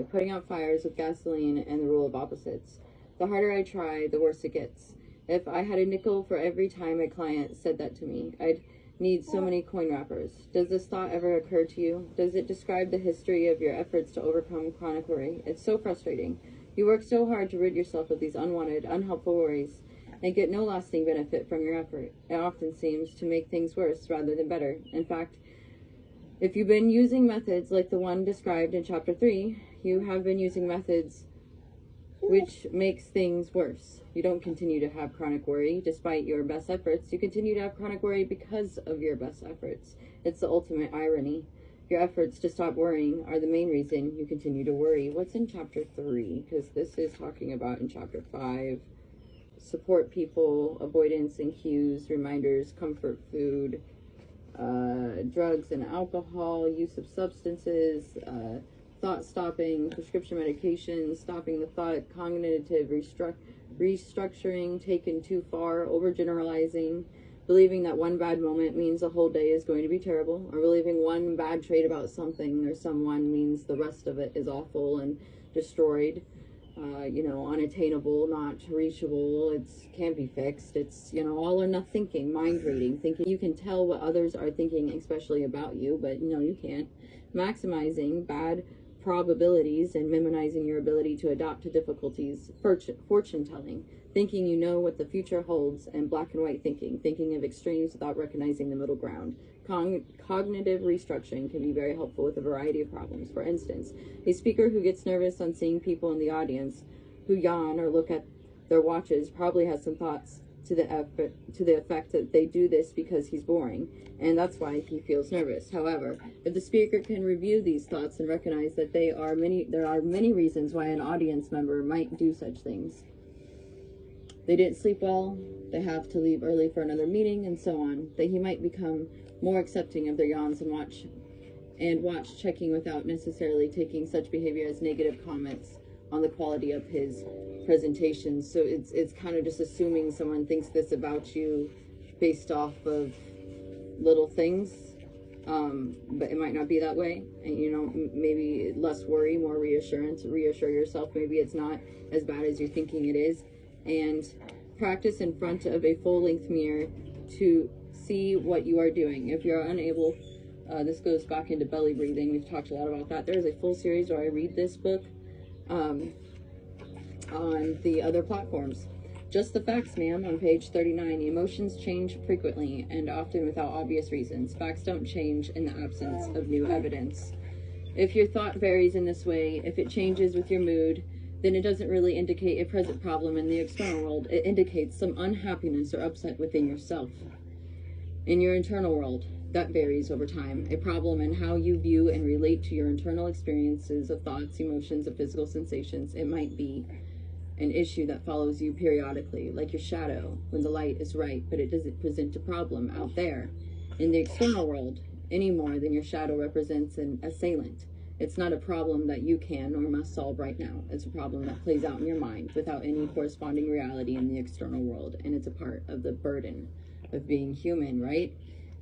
like putting out fires with gasoline and the rule of opposites. The harder I try, the worse it gets. If I had a nickel for every time a client said that to me, I'd need so many coin wrappers. Does this thought ever occur to you? Does it describe the history of your efforts to overcome chronic worry? It's so frustrating. You work so hard to rid yourself of these unwanted, unhelpful worries and get no lasting benefit from your effort. It often seems to make things worse rather than better. In fact, if you've been using methods like the one described in Chapter 3, you have been using methods which makes things worse. You don't continue to have chronic worry despite your best efforts. You continue to have chronic worry because of your best efforts. It's the ultimate irony. Your efforts to stop worrying are the main reason you continue to worry. What's in Chapter 3? Because this is talking about in Chapter 5. Support people, avoidance and cues, reminders, comfort food, drugs and alcohol, use of substances, thought stopping, prescription medications, stopping the thought, cognitive restructuring, taken too far, overgeneralizing, believing that one bad moment means the whole day is going to be terrible, or believing one bad trait about something or someone means the rest of it is awful and destroyed. Unattainable, not reachable, can't be fixed. It's, all or nothing thinking, mind reading, thinking you can tell what others are thinking, especially about you, but no, you can't. Maximizing bad probabilities and minimizing your ability to adapt to difficulties. Fortune telling, thinking you know what the future holds, and black and white thinking of extremes without recognizing the middle ground. Cognitive restructuring can be very helpful with a variety of problems. For instance, a speaker who gets nervous on seeing people in the audience who yawn or look at their watches probably has some thoughts to the effect that they do this because he's boring, and that's why he feels nervous. However, if the speaker can review these thoughts and recognize that there are many reasons why an audience member might do such things. They didn't sleep well, they have to leave early for another meeting, and so on, that he might become more accepting of their yawns and watch checking without necessarily taking such behavior as negative comments on the quality of his presentation. So it's kind of just assuming someone thinks this about you based off of little things, but it might not be that way. And maybe less worry, more reassurance. Reassure yourself maybe it's not as bad as you're thinking it is, and practice in front of a full-length mirror to see what you are doing. If you're unable, this goes back into belly breathing. We've talked a lot about that. There's a full series where I read this book on the other platforms. Just the facts, ma'am, on page 39. Emotions change frequently and often without obvious reasons. Facts don't change in the absence of new evidence. If your thought varies in this way, if it changes with your mood, then it doesn't really indicate a present problem in the external world. It indicates some unhappiness or upset within yourself. In your internal world, that varies over time. A problem in how you view and relate to your internal experiences of thoughts, emotions, of physical sensations. It might be an issue that follows you periodically, like your shadow, when the light is right, but it doesn't present a problem out there. In the external world, any more than your shadow represents an assailant. It's not a problem that you can or must solve right now. It's a problem that plays out in your mind without any corresponding reality in the external world, and it's a part of the burden of being human, right?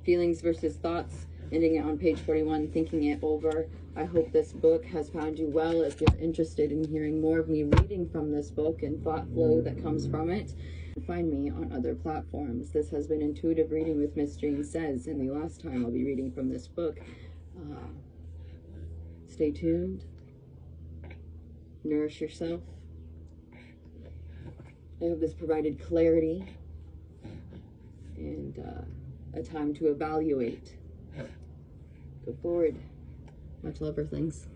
Feelings versus thoughts, ending it on page 41, thinking it over. I hope this book has found you well. If you're interested in hearing more of me reading from this book and thought flow that comes from it, find me on other platforms. This has been Intuitive Reading with Miss Jane Says, and the last time I'll be reading from this book. Stay tuned. Nourish yourself. I hope this provided clarity and a time to evaluate. Go forward. Much love, Earthlings.